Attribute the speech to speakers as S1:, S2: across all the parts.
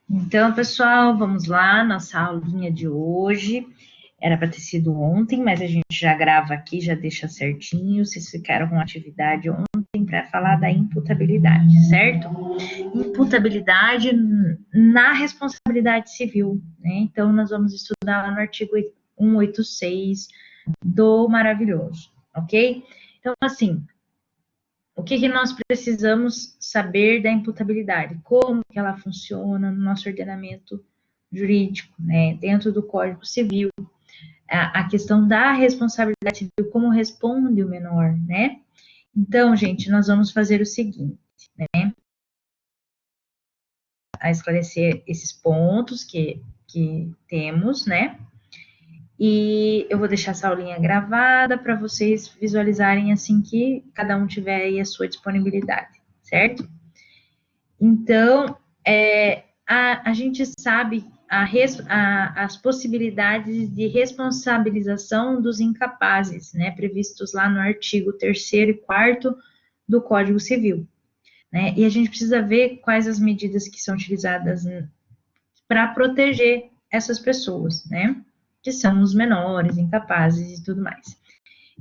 S1: Então, pessoal, vamos lá, nossa aulinha de hoje. Era para ter sido ontem, mas a gente já grava aqui, já deixa certinho. Vocês ficaram com atividade ontem para falar da imputabilidade, certo? Imputabilidade na responsabilidade civil, né? Então, nós vamos estudar lá no artigo 186 do maravilhoso, ok? Então, assim, o que nós precisamos saber da imputabilidade? Como que ela funciona no nosso ordenamento jurídico, né? Dentro do Código Civil, a questão da responsabilidade civil, como responde o menor, né? Então, gente, nós vamos fazer o seguinte, né? A esclarecer esses pontos que temos, né? E eu vou deixar essa aulinha gravada para vocês visualizarem assim que cada um tiver aí a sua disponibilidade, certo? Então, a gente sabe as possibilidades de responsabilização dos incapazes, né, previstos lá no artigo 3º e 4º do Código Civil, né, e a gente precisa ver quais as medidas que são utilizadas para proteger essas pessoas, né, que são os menores, incapazes e tudo mais.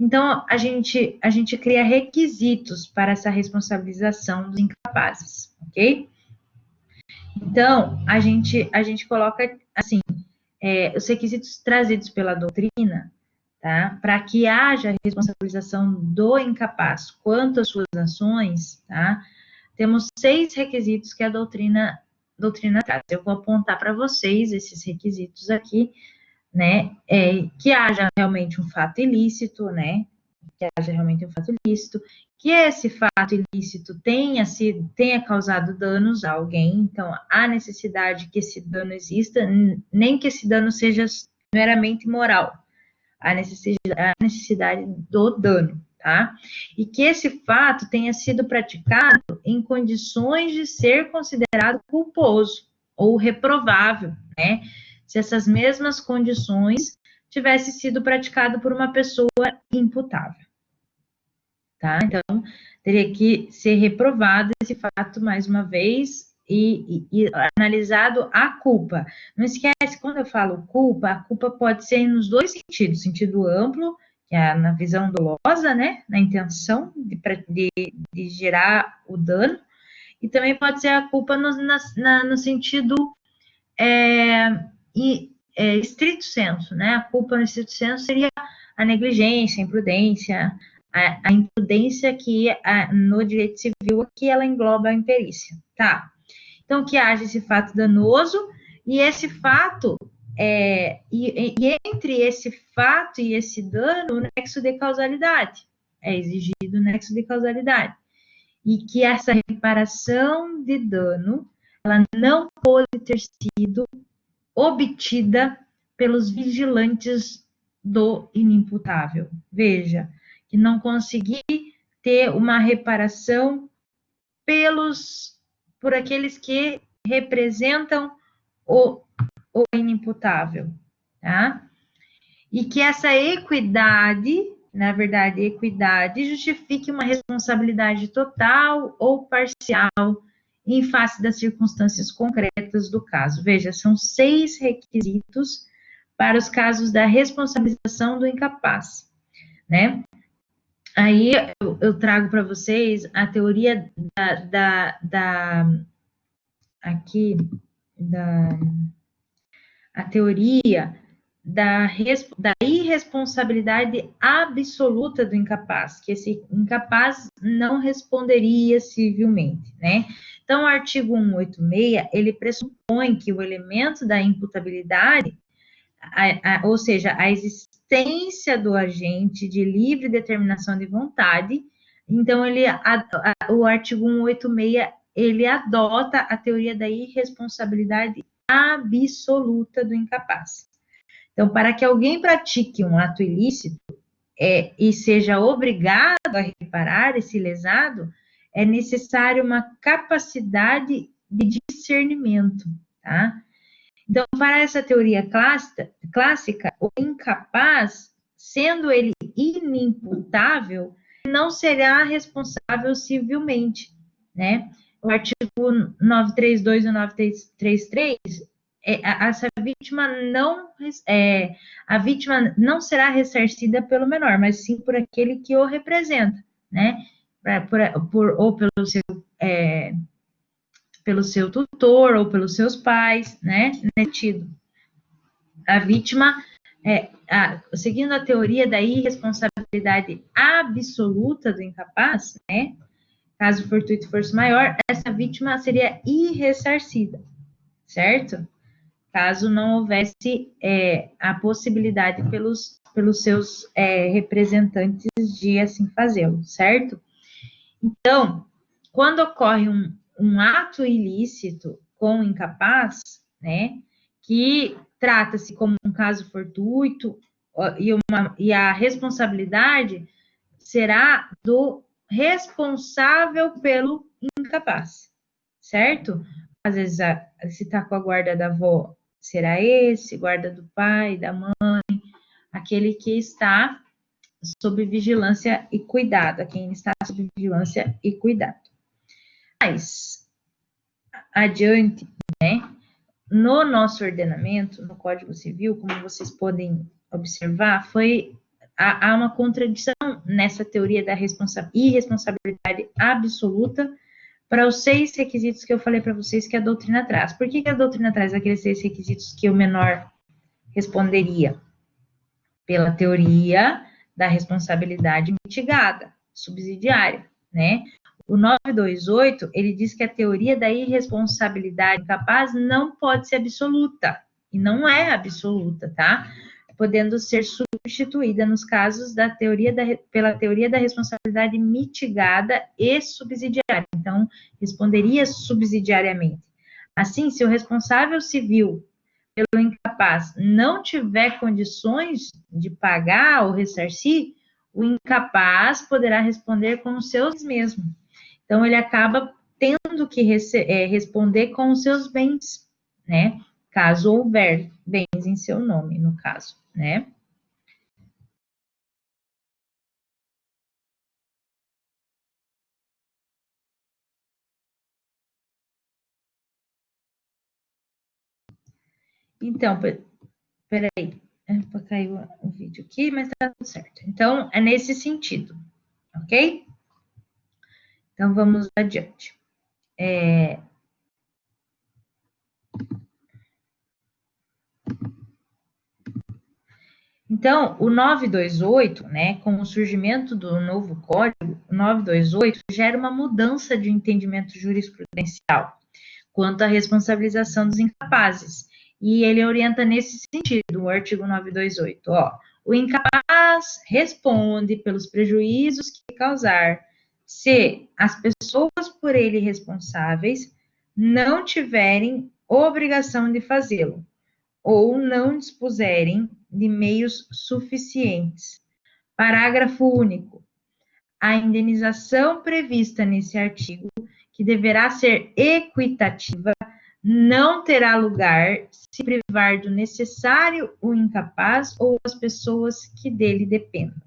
S1: Então, a gente cria requisitos para essa responsabilização dos incapazes, ok? Então, a gente coloca, assim, os requisitos trazidos pela doutrina, tá? Para que haja responsabilização do incapaz quanto às suas ações, tá? Temos 6 requisitos que a doutrina traz. Eu vou apontar para vocês esses requisitos aqui, né? Que haja realmente um fato ilícito, né? Que haja realmente um fato ilícito, que esse fato ilícito tenha causado danos a alguém, então há necessidade que esse dano exista, nem que esse dano seja meramente moral, a necessidade do dano, tá? E que esse fato tenha sido praticado em condições de ser considerado culposo ou reprovável, né? Se essas mesmas condições tivesse sido praticado por uma pessoa imputável. Tá? Então, teria que ser reprovado esse fato mais uma vez e analisado a culpa. Não esquece, quando eu falo culpa, a culpa pode ser nos dois sentidos, sentido amplo, que é na visão dolosa, né, na intenção de gerar o dano, e também pode ser a culpa no sentido estrito senso, né, a culpa no estrito senso seria a negligência, a imprudência, a imprudência que no direito civil aqui ela engloba a imperícia, tá? Então, que haja esse fato danoso e esse fato, e entre esse fato e esse dano, o nexo de causalidade. É exigido o nexo de causalidade. E que essa reparação de dano, ela não pode ter sido obtida pelos vigilantes do inimputável. Veja, que não consegui ter uma reparação por aqueles que representam o inimputável, tá? E que essa equidade, na verdade, equidade, justifique uma responsabilidade total ou parcial em face das circunstâncias concretas do caso. Veja, são 6 requisitos para os casos da responsabilização do incapaz, né? Aí eu trago para vocês a teoria aqui, a teoria da irresponsabilidade absoluta do incapaz, que esse incapaz não responderia civilmente, né? Então, o artigo 186, ele pressupõe que o elemento da imputabilidade, ou seja, a existência do agente de livre determinação de vontade, então, o artigo 186, ele adota a teoria da irresponsabilidade absoluta do incapaz. Então, para que alguém pratique um ato ilícito e seja obrigado a reparar esse lesado, é necessário uma capacidade de discernimento, tá? Então, para essa teoria clássica, o incapaz, sendo ele inimputável, não será responsável civilmente, né? o artigo 932 e 933, essa vítima a vítima não será ressarcida pelo menor, mas sim por aquele que o representa, né? Ou pelo seu tutor ou pelos seus pais, né? A vítima, seguindo a teoria da irresponsabilidade absoluta do incapaz, né? Caso fortuito fosse maior, essa vítima seria irressarcida, certo? Caso não houvesse a possibilidade pelos seus representantes de assim fazê-lo, certo? Então, quando ocorre um ato ilícito com o incapaz, né, que trata-se como um caso fortuito e a responsabilidade será do responsável pelo incapaz, certo? Às vezes, se está com a guarda da avó, será esse, guarda do pai, da mãe, aquele que está sob vigilância e cuidado, a quem está sob vigilância e cuidado. Mas, adiante, né, no nosso ordenamento, no Código Civil, como vocês podem observar, há uma contradição nessa teoria da irresponsabilidade absoluta para os 6 requisitos que eu falei para vocês que a doutrina traz. Por que a doutrina traz aqueles 6 requisitos que o menor responderia? Pela teoria da responsabilidade mitigada, subsidiária, né? O 928, ele diz que a teoria da irresponsabilidade capaz não pode ser absoluta, e não é absoluta, tá? Podendo ser substituída nos casos pela teoria da responsabilidade mitigada e subsidiária. Então, responderia subsidiariamente. Assim, se o responsável civil pelo incapaz não tiver condições de pagar ou ressarcir, o incapaz poderá responder com os seus mesmos. Então, ele acaba tendo que responder com os seus bens, né? Caso houver bens em seu nome, no caso, né? Então, peraí, caiu o vídeo aqui, mas tá tudo certo. Então, é nesse sentido, ok? Então, vamos adiante. Então, o 928, né, com o surgimento do novo código, o 928 gera uma mudança de entendimento jurisprudencial quanto à responsabilização dos incapazes. E ele orienta nesse sentido, o artigo 928, o incapaz responde pelos prejuízos que causar se as pessoas por ele responsáveis não tiverem obrigação de fazê-lo ou não dispuserem de meios suficientes. Parágrafo único. A indenização prevista nesse artigo, que deverá ser equitativa, não terá lugar se privar do necessário o incapaz ou as pessoas que dele dependam.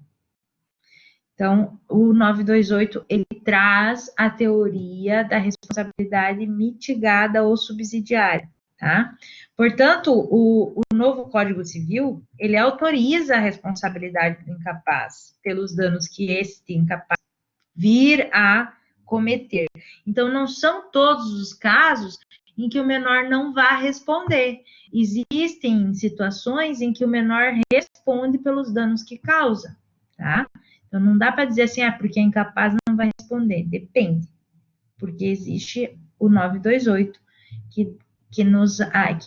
S1: Então, o 928, ele traz a teoria da responsabilidade mitigada ou subsidiária, tá? Portanto, o novo Código Civil, ele autoriza a responsabilidade do incapaz pelos danos que este incapaz vir a cometer. Então, não são todos os casos em que o menor não vá responder. Existem situações em que o menor responde pelos danos que causa, tá? Então, não dá para dizer assim, porque é incapaz não vai responder. Depende. Porque existe o 928, que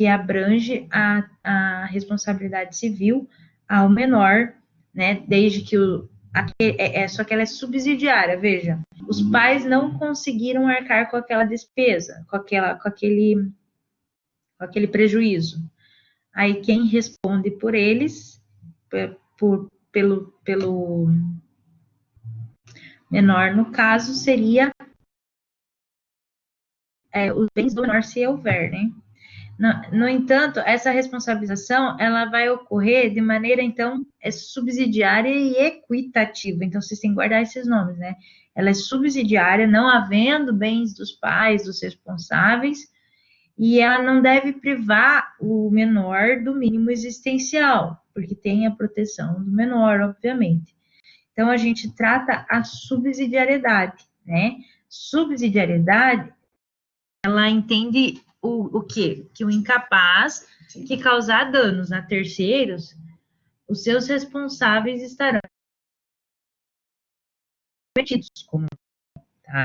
S1: abrange a responsabilidade civil ao menor, né? Desde que só que ela é subsidiária, veja. Os pais não conseguiram arcar com aquela despesa, com aquele prejuízo. Aí quem responde por eles, pelo menor, no caso, seria os bens do menor, se houver, né? No entanto, essa responsabilização, ela vai ocorrer de maneira, então, subsidiária e equitativa. Então, vocês têm que guardar esses nomes, né? ela é subsidiária, não havendo bens dos pais, dos responsáveis, e ela não deve privar o menor do mínimo existencial, porque tem a proteção do menor, obviamente. Então, a gente trata a subsidiariedade, né? Subsidiariedade, ela entende o quê? Que o incapaz que causar danos a terceiros, os seus responsáveis estarão cometidos, como tá,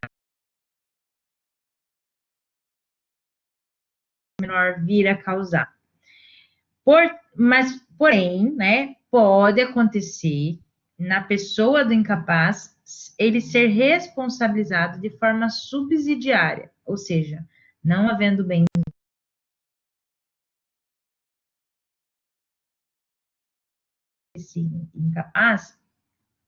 S1: o menor vir a causar. Porém, né, pode acontecer na pessoa do incapaz ele ser responsabilizado de forma subsidiária, ou seja, não havendo bem esse incapaz,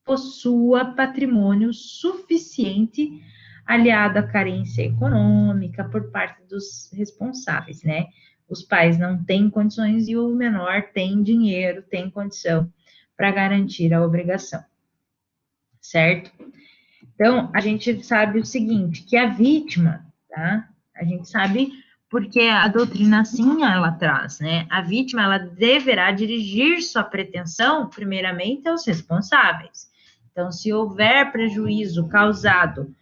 S1: possua patrimônio suficiente aliado à carência econômica por parte dos responsáveis, né? Os pais não têm condições e o menor tem dinheiro, tem condição para garantir a obrigação, certo? Então, a gente sabe o seguinte, que a vítima, tá? A gente sabe porque a doutrina assim ela traz, né? A vítima, ela deverá dirigir sua pretensão, primeiramente, aos responsáveis. Então, se houver prejuízo causado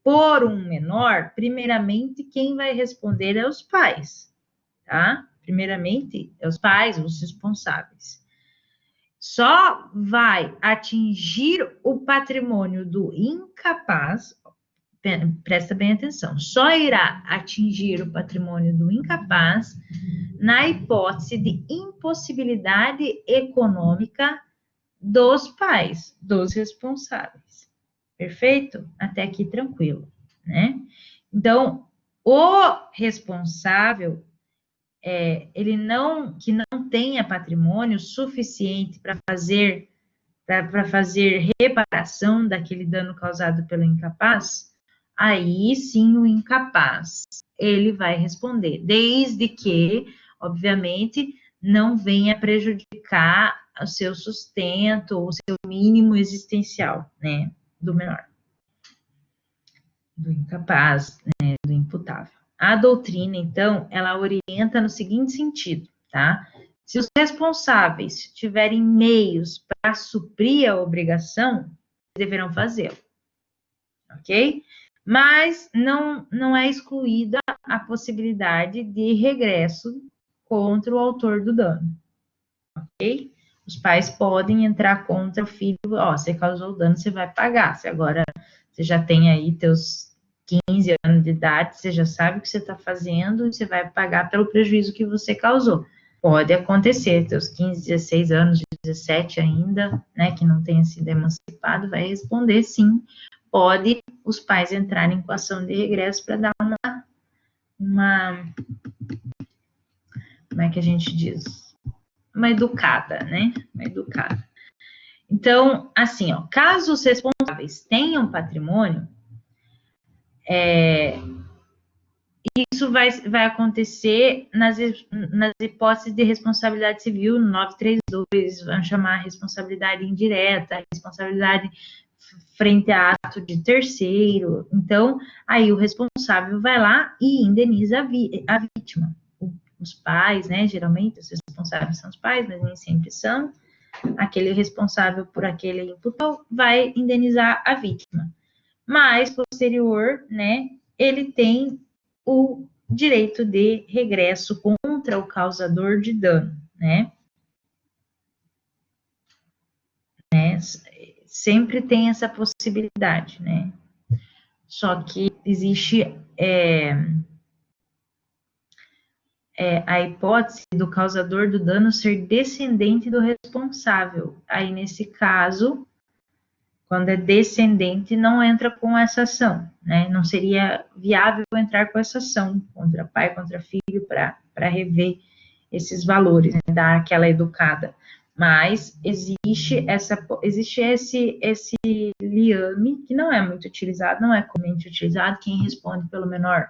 S1: por um menor, primeiramente, quem vai responder é os pais, tá? Primeiramente, é os pais, os responsáveis. Só vai atingir o patrimônio do incapaz, presta bem atenção, só irá atingir o patrimônio do incapaz na hipótese de impossibilidade econômica dos pais, dos responsáveis. Perfeito? Até aqui tranquilo, né? Então, o responsável, ele que não tenha patrimônio suficiente para fazer reparação daquele dano causado pelo incapaz, aí sim o incapaz ele vai responder, desde que, obviamente, não venha prejudicar o seu sustento, o seu mínimo existencial, né, do menor, do incapaz, né, do imputável. A doutrina, então, ela orienta no seguinte sentido, tá? Se os responsáveis tiverem meios para suprir a obrigação, deverão fazê-lo, ok? Mas não é excluída a possibilidade de regresso contra o autor do dano, ok? Os pais podem entrar contra o filho, ó, você causou o dano, você vai pagar. Se agora você já tem aí teus 15 anos de idade, você já sabe o que você está fazendo, e você vai pagar pelo prejuízo que você causou. Pode acontecer, teus 15, 16 anos, 17 ainda, né, que não tenha sido emancipado, vai responder sim. Pode os pais entrarem com ação de regresso para dar uma, como é que a gente diz? Uma educada, né? Uma educada. Então, assim, ó, caso os responsáveis tenham patrimônio, isso vai acontecer nas hipóteses de responsabilidade civil, no 932, vamos chamar responsabilidade indireta, responsabilidade frente a ato de terceiro. Então, aí o responsável vai lá e indeniza a vítima. Os pais, né, geralmente os responsáveis são os pais, mas nem sempre são. Aquele responsável por aquele imputou vai indenizar a vítima. Mas, posterior, né, ele tem o direito de regresso contra o causador de dano, né? Sempre tem essa possibilidade, né? Só que existe a hipótese do causador do dano ser descendente do responsável. Aí, nesse caso, quando é descendente, não entra com essa ação, né? Não seria viável entrar com essa ação contra pai, contra filho, para rever esses valores, né? Dar aquela educada. Mas existe esse liame, que não é muito utilizado, não é comumente utilizado, quem responde pelo menor,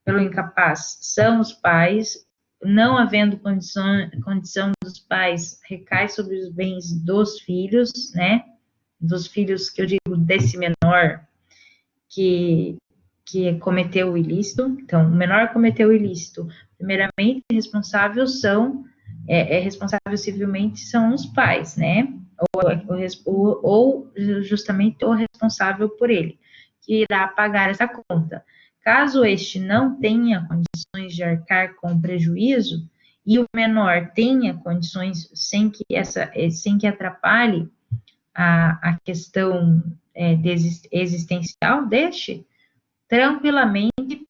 S1: pelo incapaz, são os pais, não havendo condição dos pais, recai sobre os bens dos filhos, né? Dos filhos que eu digo desse menor, que cometeu o ilícito. Então, o menor cometeu o ilícito. Primeiramente, responsável responsável civilmente são os pais, né? Ou justamente o responsável por ele, que irá pagar essa conta. Caso este não tenha condições de arcar com o prejuízo, e o menor tenha condições sem que atrapalhe a questão existencial deste, tranquilamente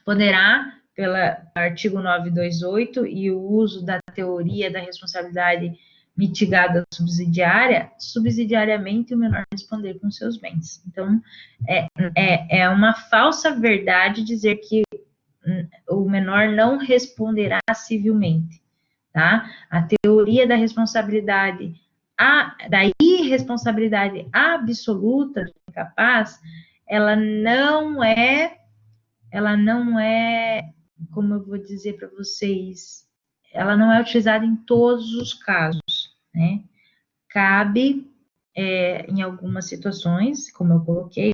S1: poderá, pelo artigo 928 e o uso da teoria da responsabilidade mitigada subsidiariamente o menor responder com seus bens. Então, é uma falsa verdade dizer que o menor não responderá civilmente, tá? A teoria da responsabilidade, da irresponsabilidade absoluta do incapaz, ela não é, como eu vou dizer para vocês, ela não é utilizada em todos os casos, né? Cabe, em algumas situações, como eu coloquei,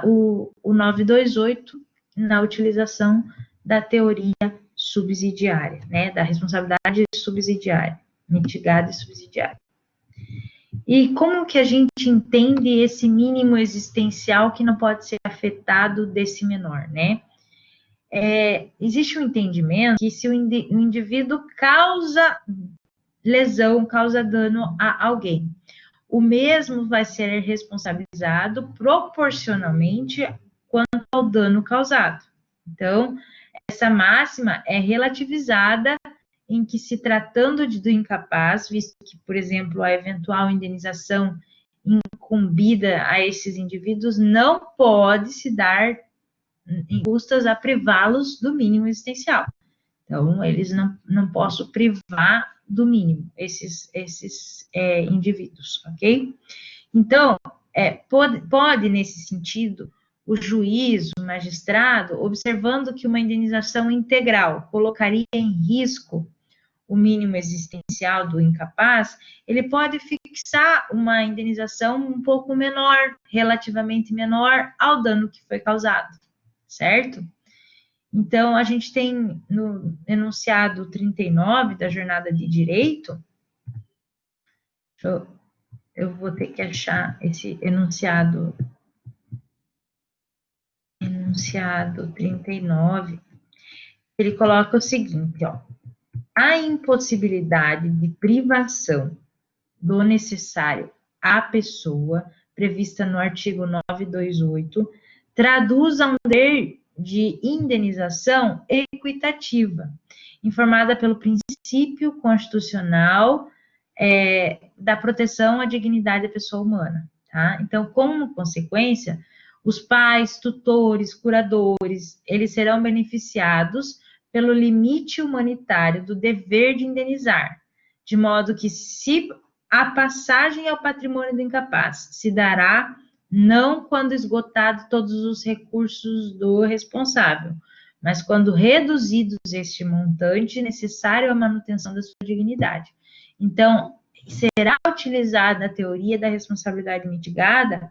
S1: o 928 na utilização da teoria subsidiária, né, da responsabilidade subsidiária, mitigada e subsidiária. E como que a gente entende esse mínimo existencial que não pode ser afetado desse menor, né? Existe um entendimento que se o indivíduo causa lesão, causa dano a alguém, o mesmo vai ser responsabilizado proporcionalmente quanto ao dano causado. Então, essa máxima é relativizada em que, se tratando do incapaz, visto que, por exemplo, a eventual indenização incumbida a esses indivíduos não pode se dar em custas a privá-los do mínimo existencial. Então, eles não posso privar do mínimo esses indivíduos, ok? Então, pode, nesse sentido, o juiz, o magistrado, observando que uma indenização integral colocaria em risco o mínimo existencial do incapaz, ele pode fixar uma indenização um pouco menor, relativamente menor ao dano que foi causado, certo? Então, a gente tem no enunciado 39 da Jornada de Direito, eu vou ter que achar esse enunciado 39, ele coloca o seguinte, ó: a impossibilidade de privação do necessário à pessoa, prevista no artigo 928, traduz a um dever de indenização equitativa, informada pelo princípio constitucional da proteção à dignidade da pessoa humana, tá? Então, como consequência, os pais, tutores, curadores, eles serão beneficiados pelo limite humanitário do dever de indenizar, de modo que, se a passagem ao patrimônio do incapaz se dará não quando esgotado todos os recursos do responsável, mas quando reduzidos este montante necessário à manutenção da sua dignidade. Então, será utilizada a teoria da responsabilidade mitigada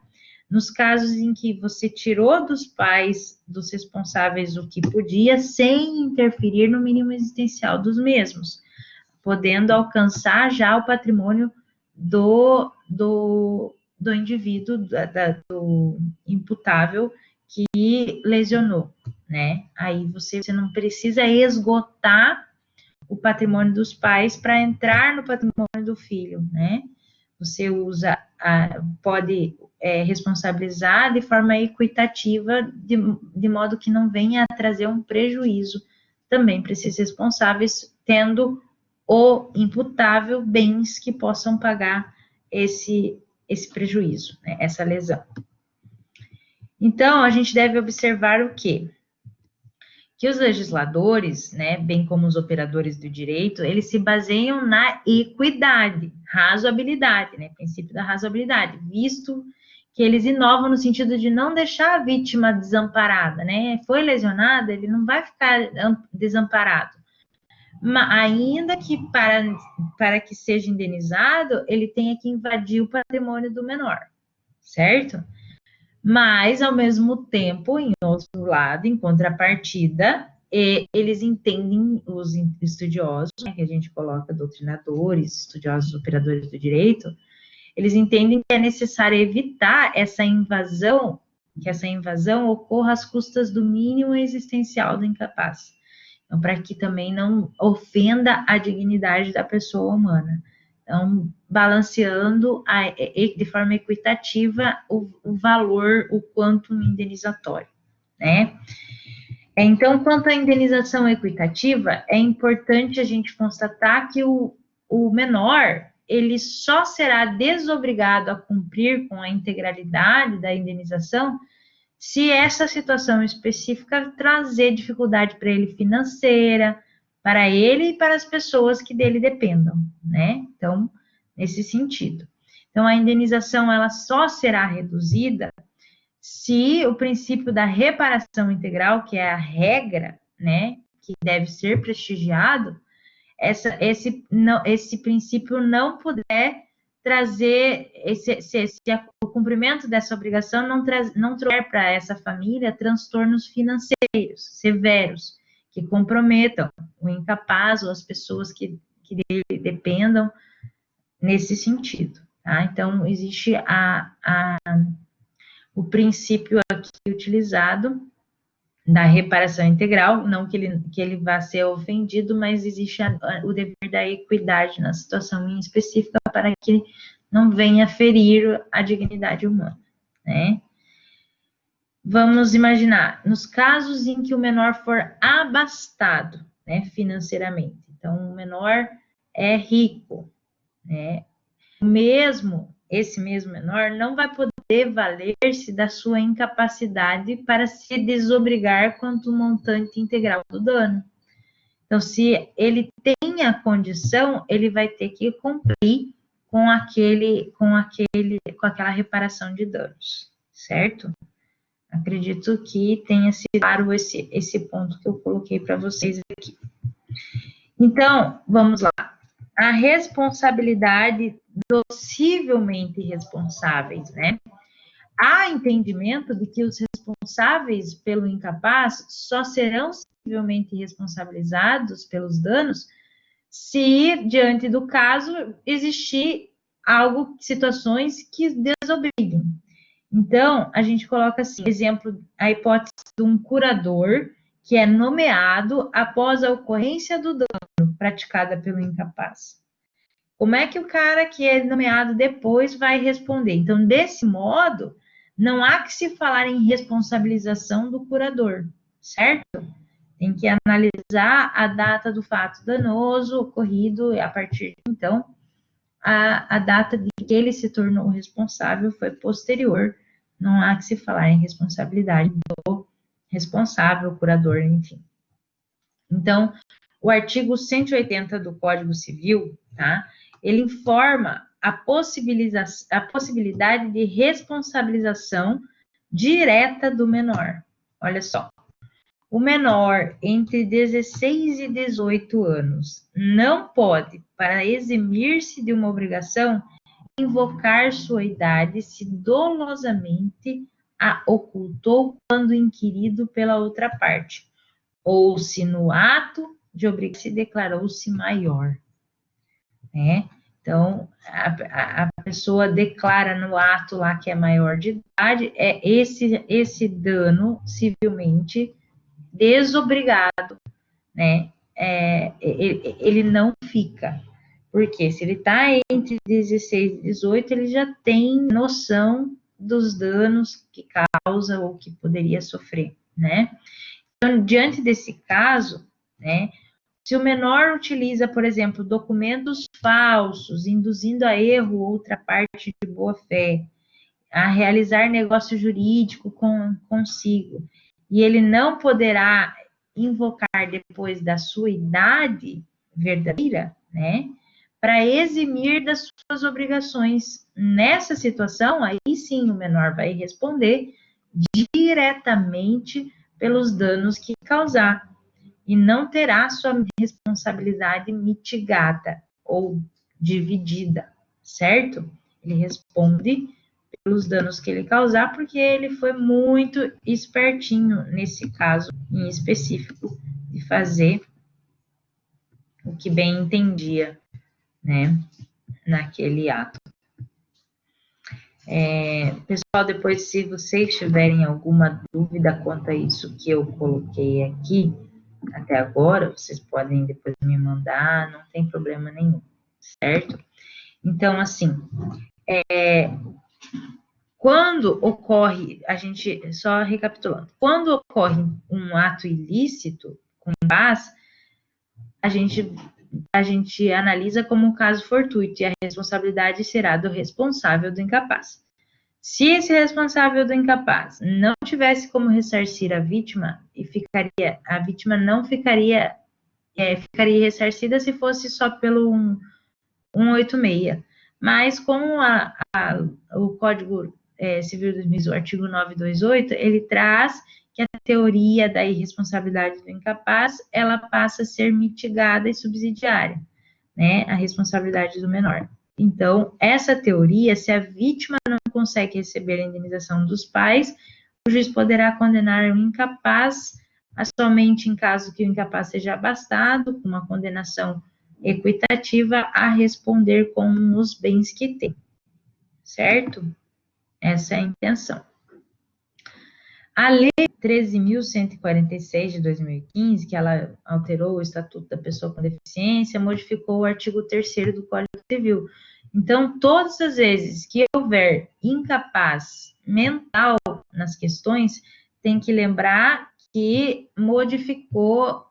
S1: nos casos em que você tirou dos pais, dos responsáveis, o que podia, sem interferir no mínimo existencial dos mesmos, podendo alcançar já o patrimônio do indivíduo, do imputável que lesionou, né? Aí você não precisa esgotar o patrimônio dos pais para entrar no patrimônio do filho, né? Você pode responsabilizar de forma equitativa, de modo que não venha a trazer um prejuízo também para esses responsáveis, tendo o imputável bens que possam pagar esse prejuízo, né, essa lesão. Então, a gente deve observar o quê? Que os legisladores, né, bem como os operadores do direito, eles se baseiam na equidade, razoabilidade, né, princípio da razoabilidade, visto que eles inovam no sentido de não deixar a vítima desamparada, né, foi lesionada, ele não vai ficar desamparado, ainda que para que seja indenizado, ele tenha que invadir o patrimônio do menor, certo? Mas, ao mesmo tempo, em outro lado, em contrapartida, eles entendem, os estudiosos, né, que a gente coloca doutrinadores, estudiosos, operadores do direito, eles entendem que é necessário evitar essa invasão, que essa invasão ocorra às custas do mínimo existencial do incapaz. Então, para que também não ofenda a dignidade da pessoa humana. Então, balanceando de forma equitativa o valor, o quanto indenizatório, né? Então, quanto à indenização equitativa, é importante a gente constatar que o menor, ele só será desobrigado a cumprir com a integralidade da indenização se essa situação específica trazer dificuldade para ele financeira, para ele e para as pessoas que dele dependam, né? Então, nesse sentido. Então, a indenização, ela só será reduzida se o princípio da reparação integral, que é a regra, né, que deve ser prestigiado, esse princípio não puder trazer, o cumprimento dessa obrigação não trouxer para essa família transtornos financeiros severos, que comprometam o incapaz ou as pessoas que dele dependam nesse sentido. Tá? Então, existe o princípio aqui utilizado da reparação integral, não que ele vá ser ofendido, mas existe o dever da equidade na situação em específica para que não venha ferir a dignidade humana, né? Vamos imaginar, nos casos em que o menor for abastado, né, financeiramente. Então, o menor é rico, né? Esse mesmo menor não vai poder valer-se da sua incapacidade para se desobrigar quanto ao montante integral do dano. Então, se ele tem a condição, ele vai ter que cumprir com aquela reparação de danos, certo? Acredito que tenha sido claro esse ponto que eu coloquei para vocês aqui. Então, vamos lá. A responsabilidade dos civilmente responsáveis, né? Há entendimento de que os responsáveis pelo incapaz só serão civilmente responsabilizados pelos danos se, diante do caso, existir situações que desobriguem. Então, a gente coloca assim, exemplo, a hipótese de um curador que é nomeado após a ocorrência do dano praticada pelo incapaz. Como é que o cara que é nomeado depois vai responder? Então, desse modo, não há que se falar em responsabilização do curador, certo? Tem que analisar a data do fato danoso ocorrido a partir de então, a data de que ele se tornou responsável foi posterior. Não há que se falar em responsabilidade do responsável, curador, enfim. Então, o artigo 180 do Código Civil, tá? Ele informa a possibilidade de responsabilização direta do menor. Olha só. O menor entre 16 e 18 anos não pode, para eximir-se de uma obrigação, invocar sua idade se dolosamente a ocultou quando inquirido pela outra parte, ou se no ato de obrigação se declarou-se maior, né? Então, a pessoa declara no ato lá que é maior de idade, é esse dano civilmente desobrigado, né? Ele não fica. Porque se ele está entre 16 e 18, ele já tem noção dos danos que causa ou que poderia sofrer, né? Então, diante desse caso, né, se o menor utiliza, por exemplo, documentos falsos, induzindo a erro outra parte de boa-fé, a realizar negócio jurídico consigo, e ele não poderá invocar depois da sua idade verdadeira, né, para eximir das suas obrigações. Nessa situação, aí sim o menor vai responder diretamente pelos danos que causar e não terá sua responsabilidade mitigada ou dividida, certo? Ele responde pelos danos que ele causar, porque ele foi muito espertinho nesse caso em específico, de fazer o que bem entendia, né, naquele ato. Pessoal, depois, se vocês tiverem alguma dúvida quanto a isso que eu coloquei aqui, até agora, vocês podem depois me mandar, não tem problema nenhum, certo? Então, assim, quando ocorre, a gente, só recapitulando, quando ocorre um ato ilícito com paz, a gente analisa como um caso fortuito e a responsabilidade será do responsável do incapaz. Se esse responsável do incapaz não tivesse como ressarcir a vítima, a vítima não ficaria ressarcida se fosse só pelo 186. Mas como o Código Civil de 2000, o artigo 928, ele traz que a teoria da irresponsabilidade do incapaz, ela passa a ser mitigada e subsidiária, né, a responsabilidade do menor. Então, essa teoria, se a vítima não consegue receber a indenização dos pais, o juiz poderá condenar o incapaz somente em caso que o incapaz seja abastado, com uma condenação equitativa, a responder com os bens que tem, certo? Essa é a intenção. A Lei 13.146 de 2015, que ela alterou o Estatuto da Pessoa com Deficiência, modificou o artigo 3º do Código Civil. Então, todas as vezes que houver incapaz mental nas questões, tem que lembrar que modificou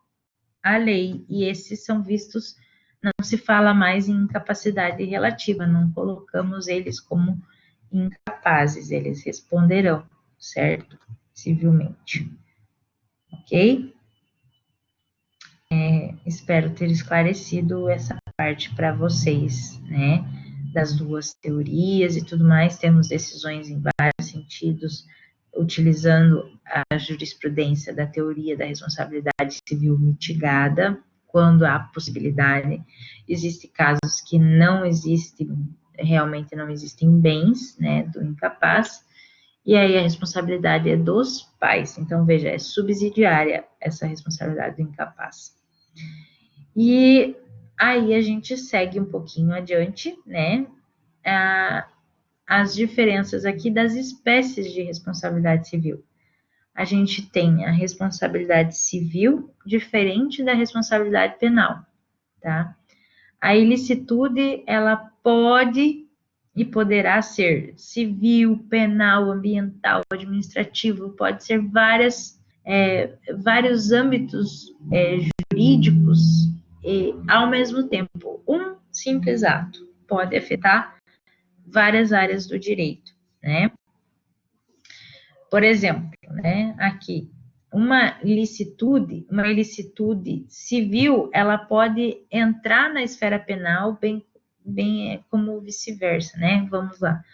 S1: a lei, e esses são vistos, não se fala mais em incapacidade relativa, não colocamos eles como incapazes, eles responderão, certo? Civilmente. Ok? Espero ter esclarecido essa parte para vocês, né? Das duas teorias e tudo mais, temos decisões em vários sentidos, utilizando a jurisprudência da teoria da responsabilidade civil mitigada, quando há possibilidade. Existem casos que não existem, realmente não existem bens, né, do incapaz, e aí a responsabilidade é dos pais. Então, veja, é subsidiária essa responsabilidade do incapaz. E aí a gente segue um pouquinho adiante, né? As diferenças aqui das espécies de responsabilidade civil. A gente tem a responsabilidade civil diferente da responsabilidade penal, tá? A ilicitude, ela pode e poderá ser civil, penal, ambiental, administrativo, pode ser vários âmbitos jurídicos e, ao mesmo tempo, um simples ato pode afetar várias áreas do direito, né? Por exemplo, né, aqui, uma ilicitude civil, ela pode entrar na esfera penal, bem como vice-versa, né? Vamos lá.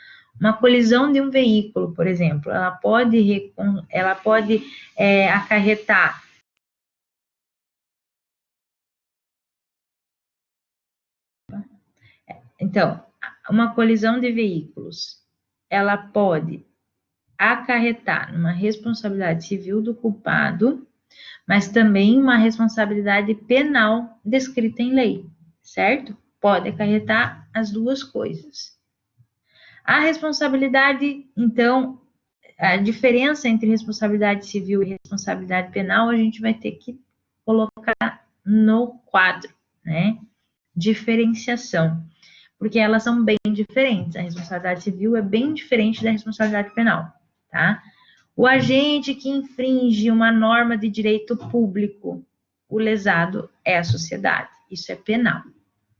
S1: Uma colisão de um veículo, por exemplo, ela pode acarretar Então, uma colisão de veículos, ela pode acarretar uma responsabilidade civil do culpado, mas também uma responsabilidade penal descrita em lei, certo? Pode acarretar as duas coisas. A responsabilidade, então, a diferença entre responsabilidade civil e responsabilidade penal, a gente vai ter que colocar no quadro, né? Diferenciação, porque elas são bem diferentes. A responsabilidade civil é bem diferente da responsabilidade penal, tá? O agente que infringe uma norma de direito público, o lesado é a sociedade. Isso é penal,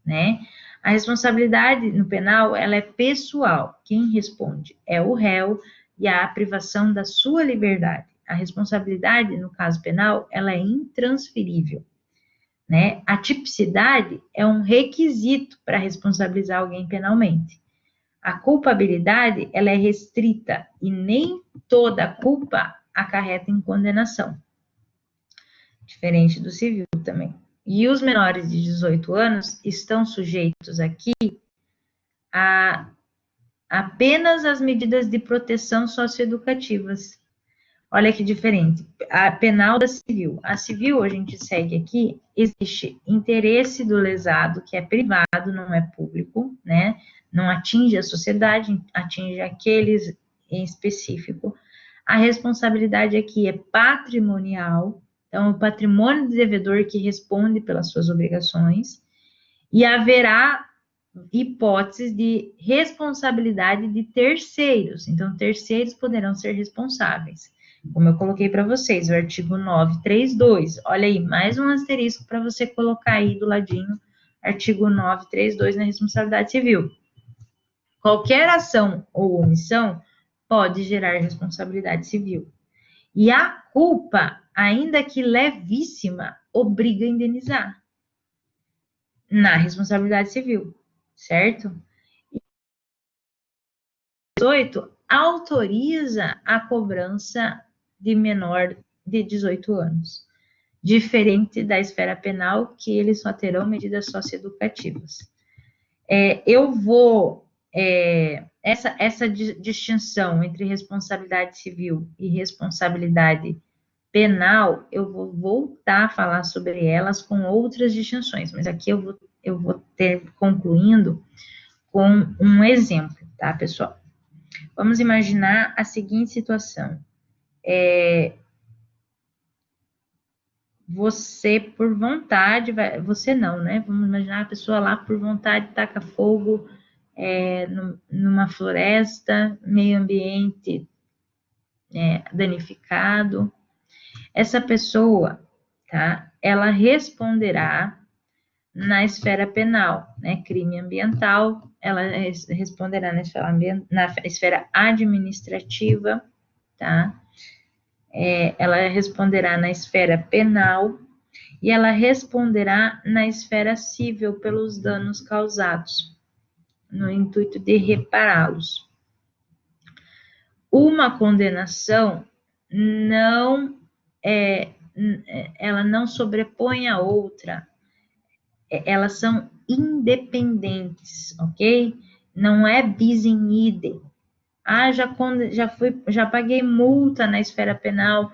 S1: né? A responsabilidade no penal, ela é pessoal. Quem responde é o réu e a privação da sua liberdade. A responsabilidade, no caso penal, ela é intransferível, né? A tipicidade é um requisito para responsabilizar alguém penalmente. A culpabilidade, ela é restrita e nem toda culpa acarreta em condenação. Diferente do civil também. E os menores de 18 anos estão sujeitos aqui a apenas as medidas de proteção socioeducativas. Olha que diferente. A penal da civil. A civil, a gente segue aqui, existe interesse do lesado, que é privado, não é público, né? Não atinge a sociedade, atinge aqueles em específico. A responsabilidade aqui é patrimonial, então, o patrimônio do devedor que responde pelas suas obrigações, e haverá hipóteses de responsabilidade de terceiros. Então, terceiros poderão ser responsáveis. Como eu coloquei para vocês, o artigo 932. Olha aí, mais um asterisco para você colocar aí do ladinho, artigo 932 na responsabilidade civil. Qualquer ação ou omissão pode gerar responsabilidade civil. E a culpa, ainda que levíssima, obriga a indenizar na responsabilidade civil, certo? 18 autoriza a cobrança de menor de 18 anos, diferente da esfera penal, que eles só terão medidas socioeducativas. Eu vou, essa distinção entre responsabilidade civil e responsabilidade penal, eu vou voltar a falar sobre elas com outras distinções, mas aqui eu vou ter concluindo com um exemplo, tá, pessoal? Vamos imaginar a seguinte situação. Você, por vontade, você não, né? Vamos imaginar a pessoa lá, por vontade, taca fogo numa floresta, meio ambiente danificado. Essa pessoa, tá? Ela responderá na esfera penal, né? Crime ambiental, ela responderá na esfera administrativa, tá? Ela responderá na esfera penal e ela responderá na esfera civil pelos danos causados, no intuito de repará-los. Uma condenação ela não sobrepõe a outra, elas são independentes, ok? Não é bis in idem. Já paguei multa na esfera penal,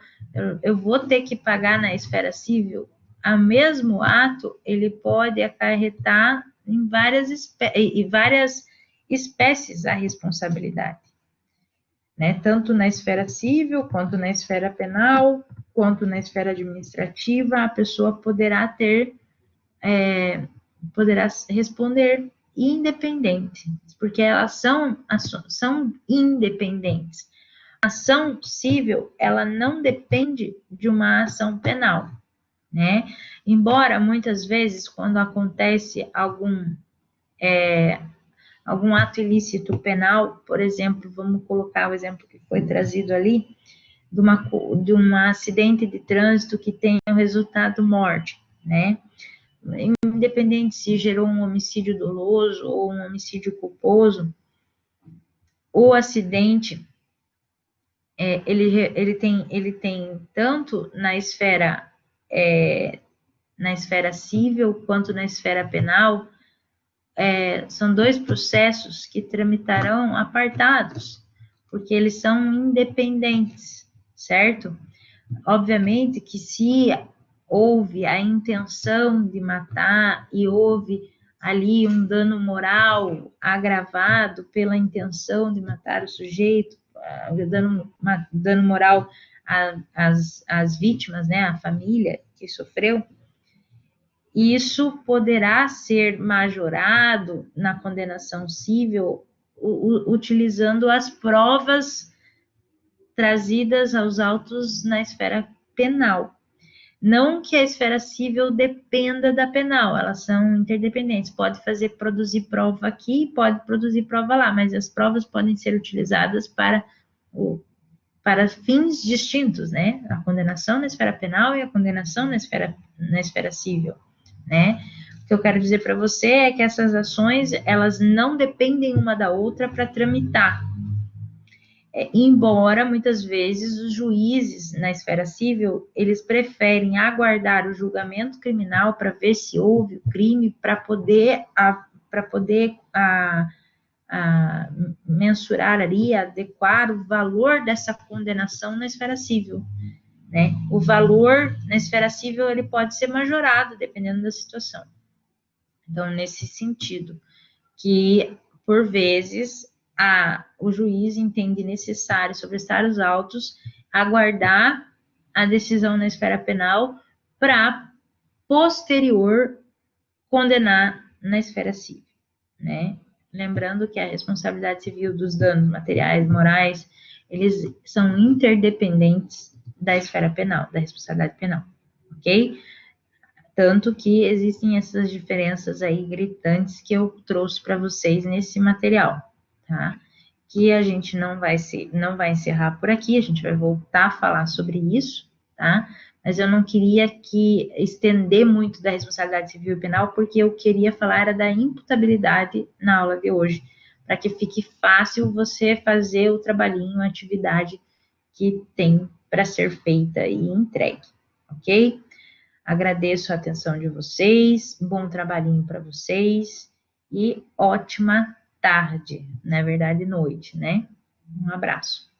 S1: eu vou ter que pagar na esfera civil. O mesmo ato, ele pode acarretar em várias espécies a responsabilidade, né? Tanto na esfera civil, quanto na esfera penal, quanto na esfera administrativa, a pessoa poderá responder independente, porque elas são independentes. A ação civil, ela não depende de uma ação penal, né? Embora muitas vezes, quando acontece algum ato ilícito penal, por exemplo, vamos colocar o exemplo que foi trazido ali, de um acidente de trânsito que tenha o resultado morte, né? Independente se gerou um homicídio doloso ou um homicídio culposo, o acidente, ele tem tanto na esfera civil quanto na esfera penal, são dois processos que tramitarão apartados, porque eles são independentes, certo? Obviamente que se houve a intenção de matar e houve ali um dano moral agravado pela intenção de matar o sujeito, dano moral às vítimas, né, à família que sofreu, isso poderá ser majorado na condenação civil utilizando as provas trazidas aos autos na esfera penal. Não que a esfera civil dependa da penal, elas são interdependentes. Pode produzir prova aqui, pode produzir prova lá, mas as provas podem ser utilizadas para fins distintos, né? A condenação na esfera penal e a condenação na esfera civil, né? O que eu quero dizer para você é que essas ações, elas não dependem uma da outra para tramitar. Embora, muitas vezes, os juízes na esfera civil, eles preferem aguardar o julgamento criminal para ver se houve o crime, para poder mensurar ali, adequar o valor dessa condenação na esfera civil, né? O valor na esfera civil, ele pode ser majorado, dependendo da situação. Então, nesse sentido, que, por vezes, o juiz entende necessário sobrestar os autos, aguardar a decisão na esfera penal para, posterior, condenar na esfera civil, né? Lembrando que a responsabilidade civil dos danos materiais, morais, eles são interdependentes da esfera penal, da responsabilidade penal, ok? Tanto que existem essas diferenças aí gritantes que eu trouxe para vocês nesse material, tá? Que a gente não vai encerrar por aqui, a gente vai voltar a falar sobre isso, tá? Mas eu não queria estender muito da responsabilidade civil e penal, porque eu queria falar era da imputabilidade na aula de hoje, para que fique fácil você fazer o trabalhinho, a atividade que tem para ser feita e entregue, ok? Agradeço a atenção de vocês, bom trabalhinho para vocês e ótima tarde, na verdade, noite, né? Um abraço.